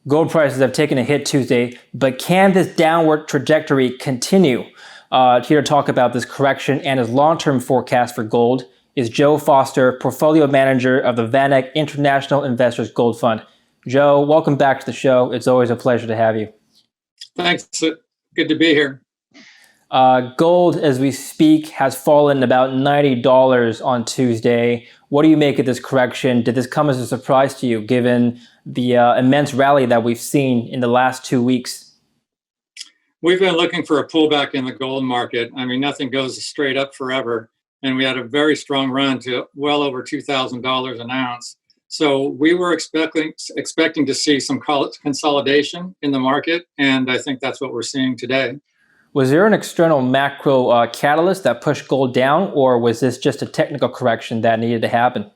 Gold prices have taken a hit Tuesday, but can this downward trajectory continue? Here to talk about this correction and his long-term forecast for gold is Joe Foster, portfolio manager of the VanEck International Investors Gold Fund. Joe, welcome back to the show. It's always a pleasure to have you. Thanks. Good to be here. Gold, as we speak, has fallen about $90 on Tuesday. What do you make of this correction? Did this come as a surprise to you, given the immense rally that we've seen in the last 2 weeks? We've been looking for a pullback in the gold market. I mean, nothing goes straight up forever. And we had a very strong run to well over $2,000 an ounce. So we were expecting to see some consolidation in the market. And I think that's what we're seeing today. Was there an external macro catalyst that pushed gold down, or was this just a technical correction that needed to happen?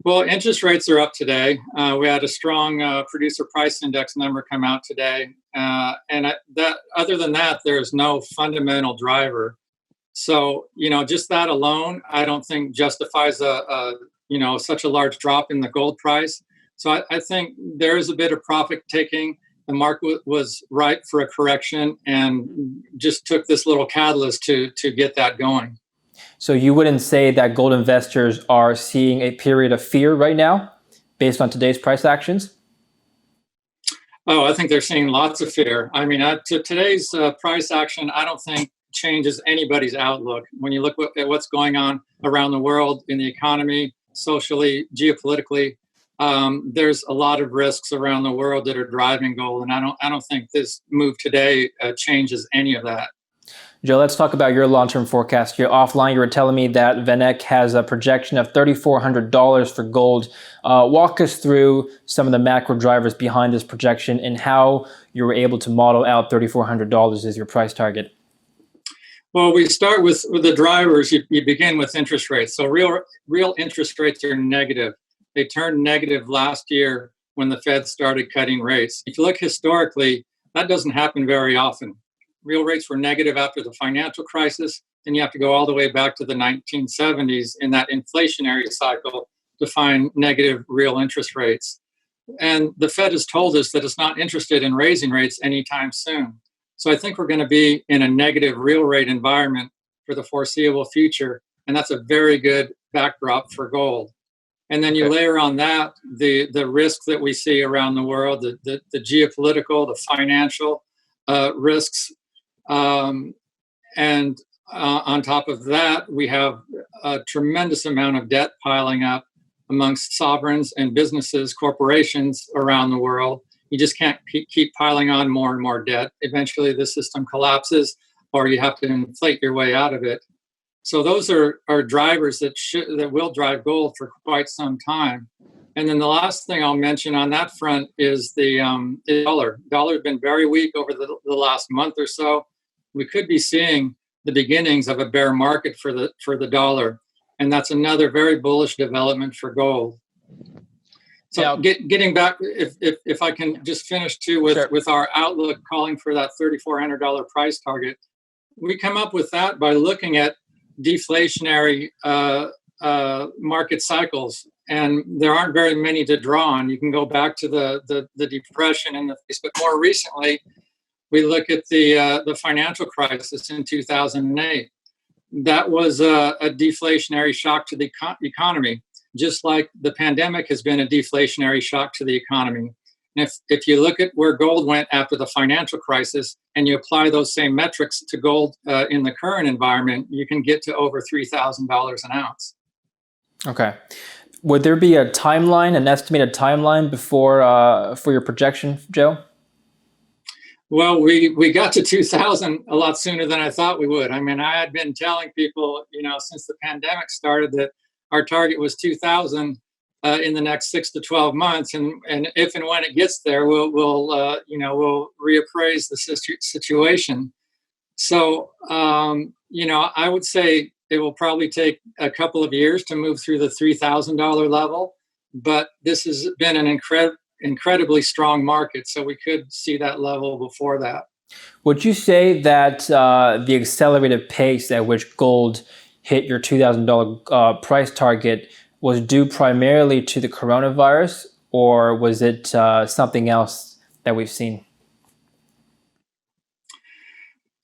Well, interest rates are up today. We had a strong producer price index number come out today. Other than that, there's no fundamental driver. So, just that alone, I don't think justifies such a large drop in the gold price. So I think there is a bit of profit taking. The market was ripe for a correction and just took this little catalyst to get that going. So you wouldn't say that gold investors are seeing a period of fear right now based on today's price actions? Oh, I think they're seeing lots of fear. I mean, today's price action, I don't think changes anybody's outlook. When you look at what's going on around the world in the economy, socially, geopolitically, there's a lot of risks around the world that are driving gold, and I don't think this move today changes any of that. Joe, let's talk about your long-term forecast. You're offline. You were telling me that VanEck has a projection of $3,400 for gold. Walk us through some of the macro drivers behind this projection and how you were able to model out $3,400 as your price target. Well, we start with the drivers. You begin with interest rates. So real interest rates are negative. They turned negative last year when the Fed started cutting rates. If you look historically, that doesn't happen very often. Real rates were negative after the financial crisis. Then you have to go all the way back to the 1970s in that inflationary cycle to find negative real interest rates. And the Fed has told us that it's not interested in raising rates anytime soon. So I think we're going to be in a negative real rate environment for the foreseeable future. And that's a very good backdrop for gold. And then you layer on that the risk that we see around the world, the geopolitical, the financial risks. And on top of that, we have a tremendous amount of debt piling up amongst sovereigns and businesses, corporations around the world. You just can't keep piling on more and more debt. Eventually, the system collapses, or you have to inflate your way out of it. So those are drivers that will drive gold for quite some time. And then the last thing I'll mention on that front is the dollar. The dollar has been very weak over the last month or so. We could be seeing the beginnings of a bear market for the dollar, and that's another very bullish development for gold. So getting back, if I can just finish too with our outlook calling for that $3,400 price target, we come up with that by looking at deflationary market cycles, and there aren't very many to draw on. You can go back to the depression but more recently, we look at the financial crisis in 2008. That was a deflationary shock to the economy, just like the pandemic has been a deflationary shock to the economy. And if you look at where gold went after the financial crisis and you apply those same metrics to gold in the current environment, you can get to over $3,000 an ounce. Okay. Would there be a timeline, an estimated timeline for your projection, Joe? Well, we got to 2,000 a lot sooner than I thought we would. I mean, I had been telling people, since the pandemic started that our target was 2,000 in the next 6 to 12 months, and if and when it gets there, we'll reappraise the situation. So, I would say it will probably take a couple of years to move through the $3,000 level, but this has been an incredibly strong market, so we could see that level before that. Would you say that the accelerated pace at which gold hit your $2,000 price target was due primarily to the coronavirus, or was it something else that we've seen?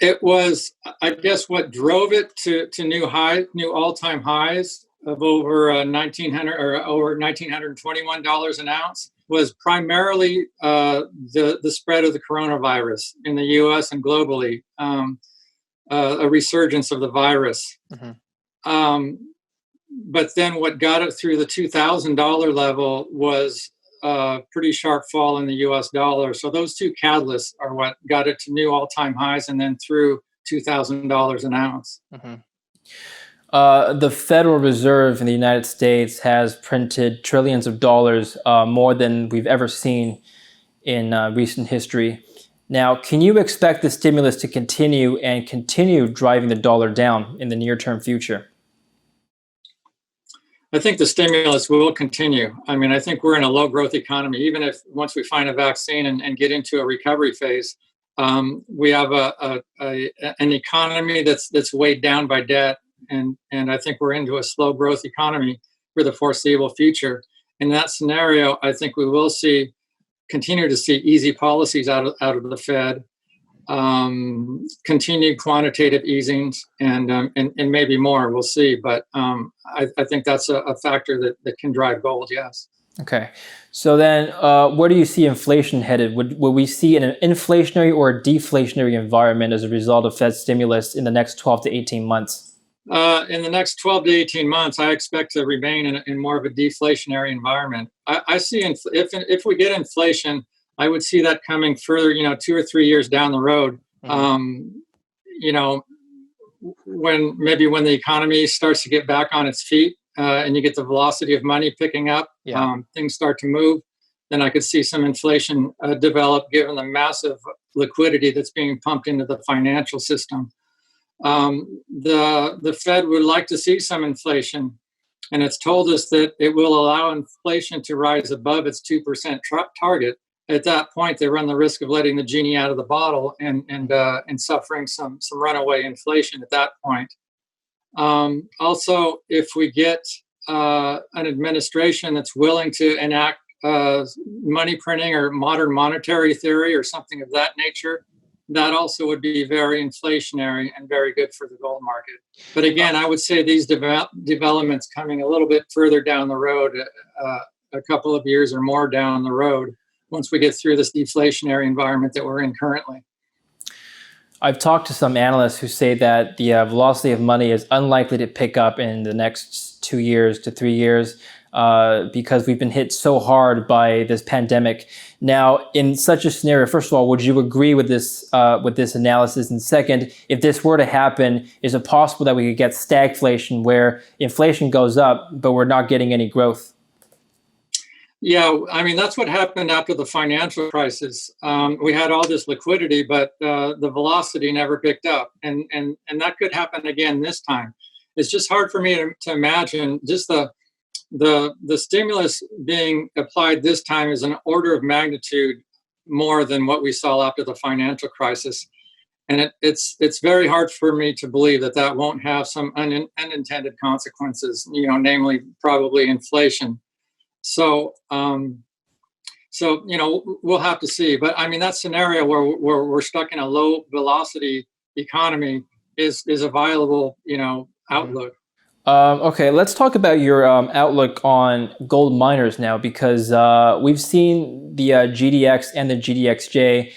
It was, I guess, what drove it to new all-time highs of over 1,900 or over $1,921 an ounce was primarily the spread of the coronavirus in the U.S. and globally, a resurgence of the virus. But then what got it through the $2,000 level was a pretty sharp fall in the US dollar. So those two catalysts are what got it to new all-time highs and then through $2,000 an ounce. The Federal Reserve in the United States has printed trillions of dollars, more than we've ever seen in recent history. Now, can you expect the stimulus to continue and continue driving the dollar down in the near-term future? I think the stimulus will continue. I mean, I think we're in a low growth economy. Even if once we find a vaccine and get into a recovery phase, we have an economy that's weighed down by debt. And I think we're into a slow growth economy for the foreseeable future. In that scenario, I think we will continue to see easy policies out of the Fed, continued quantitative easings, and maybe more. We'll see, but I think that's a factor that can drive gold. Yes. Okay, so then where do you see inflation headed? Would we see an inflationary or a deflationary environment as a result of Fed stimulus in the next 12 to 18 months? In the next 12 to 18 months, I expect to remain in more of a deflationary environment. I see if we get inflation, I would see that coming further, 2 or 3 years down the road. When the economy starts to get back on its feet and you get the velocity of money picking up, things start to move, then I could see some inflation develop given the massive liquidity that's being pumped into the financial system. The Fed would like to see some inflation, and it's told us that it will allow inflation to rise above its 2% target. At that point, they run the risk of letting the genie out of the bottle and suffering some runaway inflation at that point. Also, if we get an administration that's willing to enact money printing or modern monetary theory or something of that nature, that also would be very inflationary and very good for the gold market. But again, I would say these developments coming a little bit further down the road, a couple of years or more down the road, once we get through this deflationary environment that we're in currently. I've talked to some analysts who say that the velocity of money is unlikely to pick up in the next 2 years to 3 years because we've been hit so hard by this pandemic. Now, in such a scenario, first of all, would you agree with this analysis? And second, if this were to happen, is it possible that we could get stagflation where inflation goes up, but we're not getting any growth? Yeah, I mean, that's what happened after the financial crisis. We had all this liquidity, but the velocity never picked up. And that could happen again this time. It's just hard for me to imagine just the stimulus being applied this time is an order of magnitude more than what we saw after the financial crisis. And it's very hard for me to believe that won't have some unintended consequences, namely probably inflation. So we'll have to see. But I mean, that scenario where we're stuck in a low velocity economy is a viable, outlook. Okay, let's talk about your outlook on gold miners now, because we've seen the GDX and the GDXJ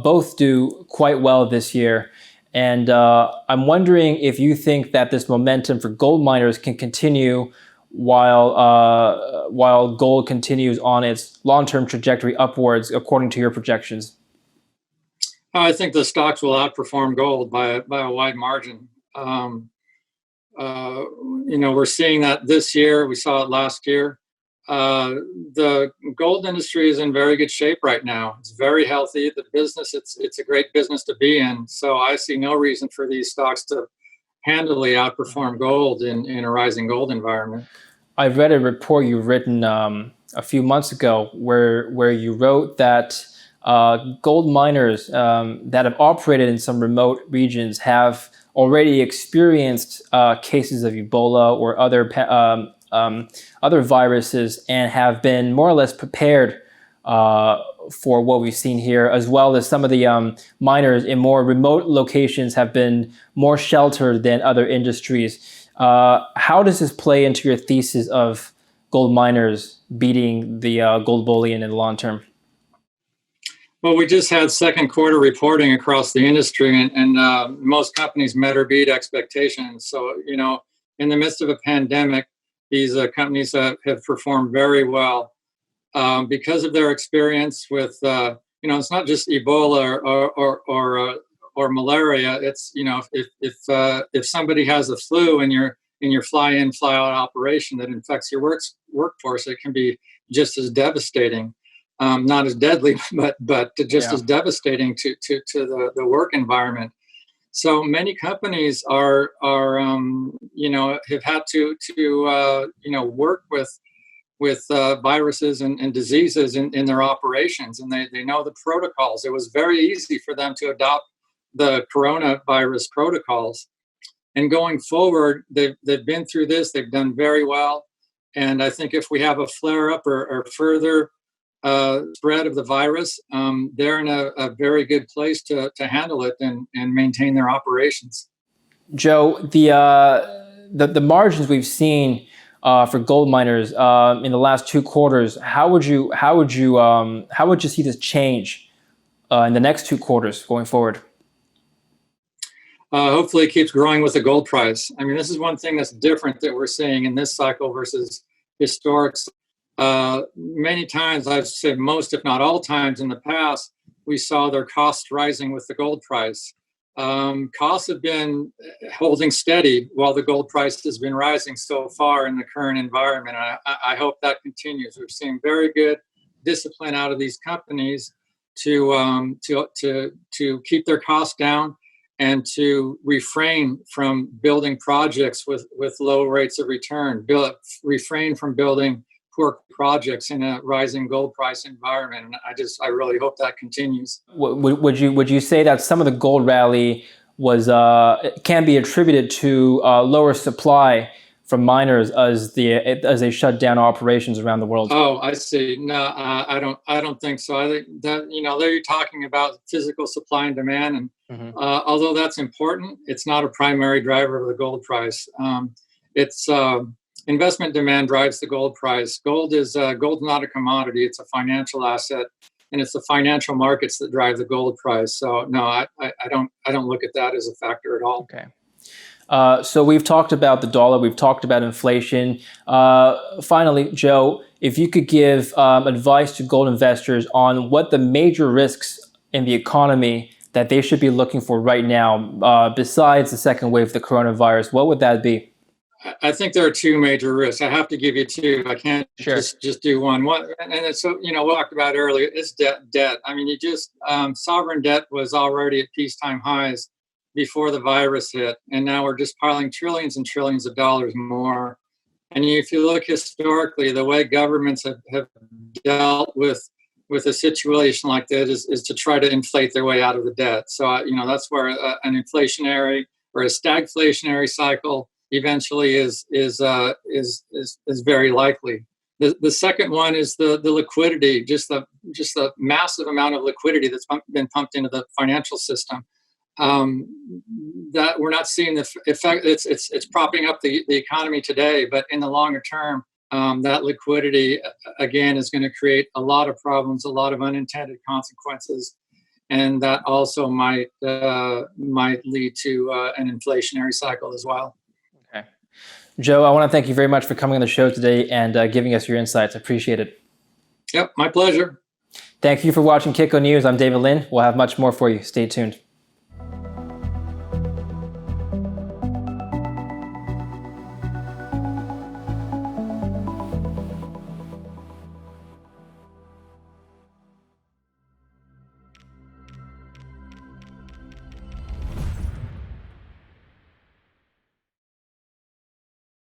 both do quite well this year. And I'm wondering if you think that this momentum for gold miners can continue while gold continues on its long-term trajectory upwards, according to your projections? I think the stocks will outperform gold by a wide margin. We're seeing that this year. We saw it last year. The gold industry is in very good shape right now. It's very healthy. The business, it's a great business to be in. So I see no reason for these stocks to handily outperform gold in a rising gold environment. I've read a report you've written a few months ago where you wrote that gold miners that have operated in some remote regions have already experienced cases of Ebola or other viruses and have been more or less prepared for what we've seen here, as well as some of the miners in more remote locations have been more sheltered than other industries. How does this play into your thesis of gold miners beating the gold bullion in the long term? Well, we just had second quarter reporting across the industry, and most companies met or beat expectations. So, in the midst of a pandemic, these companies have performed very well because of their experience with, it's not just Ebola or malaria. It's, if somebody has the flu and you're in your fly-in, fly-out operation that infects your workforce, it can be just as devastating. Not as deadly, but just as devastating to the work environment. So many companies have had to work with viruses and diseases in their operations, and they know the protocols. It was very easy for them to adopt the coronavirus protocols. And going forward, they've been through this. They've done very well. And I think if we have a flare up or further spread of the virus, they're in a very good place to handle it and maintain their operations. Joe, the margins we've seen for gold miners in the last 2 quarters, how would you see this change in the next 2 quarters going forward? Hopefully it keeps growing with the gold price. I mean, this is one thing that's different that we're seeing in this cycle versus historics. Many times, I've said most, if not all times in the past, we saw their costs rising with the gold price. Costs have been holding steady while the gold price has been rising so far in the current environment. I hope that continues. We're seeing very good discipline out of these companies to keep their costs down and to refrain from building projects with low rates of return, refrain from building poor projects in a rising gold price environment. And I really hope that continues. Would you say that some of the gold rally can be attributed to lower supply from miners as they shut down operations around the world? Oh, I see. No, I don't think so. I think that there you're talking about physical supply and demand, and although that's important, it's not a primary driver of the gold price. It's investment demand drives the gold price. Gold's not a commodity; it's a financial asset, and it's the financial markets that drive the gold price. So no, I don't look at that as a factor at all. Okay. So we've talked about the dollar, we've talked about inflation. Finally, Joe, if you could give advice to gold investors on what the major risks in the economy that they should be looking for right now, besides the second wave of the coronavirus, what would that be? I think there are 2 major risks. I have to give you 2. I can't just do one. And it's, we talked about earlier, it's debt. I mean, sovereign debt was already at peacetime highs before the virus hit, and now we're just piling trillions and trillions of dollars more. And if you look historically, the way governments have dealt with a situation like this is to try to inflate their way out of the debt. So that's where an inflationary or a stagflationary cycle eventually is very likely. The second one is the liquidity, just the massive amount of liquidity that's been pumped into the financial system. That we're not seeing the effect. It's propping up the economy today, but in the longer term, that liquidity again is going to create a lot of problems, a lot of unintended consequences, and that also might lead to an inflationary cycle as well. Okay, Joe, I want to thank you very much for coming on the show today and giving us your insights. I appreciate it. Yep, my pleasure. Thank you for watching Kitco News. I'm David Lin. We'll have much more for you. Stay tuned.